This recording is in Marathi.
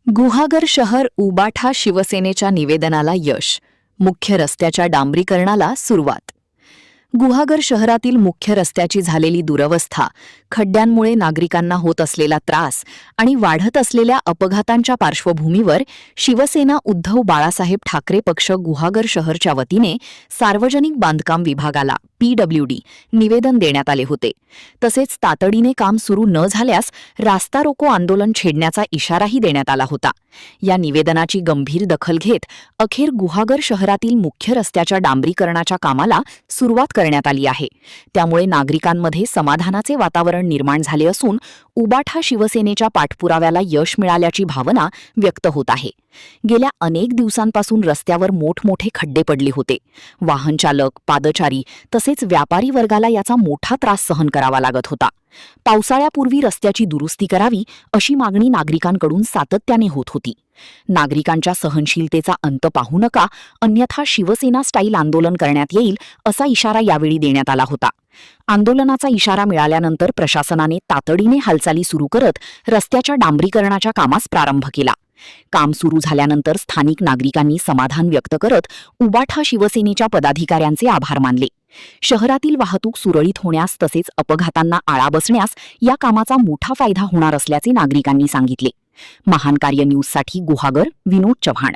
गुहागर शहर उबाठा शिवसेनेच्या निवेदनाला यश, मुख्य रस्त्याच्या डांबरीकरणाला सुरुवात. गुहागर शहरातील मुख्य रस्त्याची झालेली दुरवस्था, खड्ड्यांमुळे नागरिकांना होत असलेला त्रास आणि वाढत असलेल्या अपघातांच्या पार्श्वभूमीवर शिवसेना उद्धव बाळासाहेब ठाकरे पक्ष गुहागर शहरच्या वतीने सार्वजनिक बांधकाम विभागाला PWD निवेदन देण्यात आले होते. तसेच तातडीने काम सुरू न झाल्यास रास्ता रोको आंदोलन छेडण्याचा इशाराही देण्यात आला होता. या निवेदनाची गंभीर दखल घेत अखेर गुहागर शहरातील मुख्य रस्त्याच्या डांबरीकरणाच्या कामाला सुरुवात करण्यात आली आहे. त्यामुळे नागरिकांमध्ये समाधानाचे वातावरण निर्माण झाले असून उबाठा शिवसेनेच्या पाठपुराव्याला यश मिळाल्याची भावना व्यक्त होत आहे. गेल्या अनेक दिवसांपासून रस्त्यावर मोठमोठे खड्डे पडले होते. वाहन चालक, पादचारी तसेच व्यापारी वर्गाला याचा मोठा त्रास सहन करावा लागत होता. पावसाळ्यापूर्वी रस्त्याची दुरुस्ती करावी अशी मागणी नागरिकांकडून सातत्याने होत होती. नागरिकांच्या सहनशीलतेचा अंत पाहू नका, अन्यथा शिवसेना स्टाईल आंदोलन करण्यात येईल असा इशारा यावेळी देण्यात आला होता. आंदोलनाचा इशारा मिळाल्यानंतर प्रशासनाने तातडीने हालचाली सुरू करत रस्त्याच्या डांबरीकरणाच्या कामास प्रारंभ केला. काम सुरू झाल्यानंतर स्थानिक नागरिकांनी समाधान व्यक्त करत उबाठा शिवसेनेच्या पदाधिकाऱ्यांचे आभार मानले. शहरातील वाहतूक सुरळीत होण्यास तसेच अपघातांना आळा बसण्यास या कामाचा मोठा फायदा होणार असल्याचे नागरिकांनी सांगितले. महान कार्य न्यूजसाठी गुहागर, विनोद चव्हाण.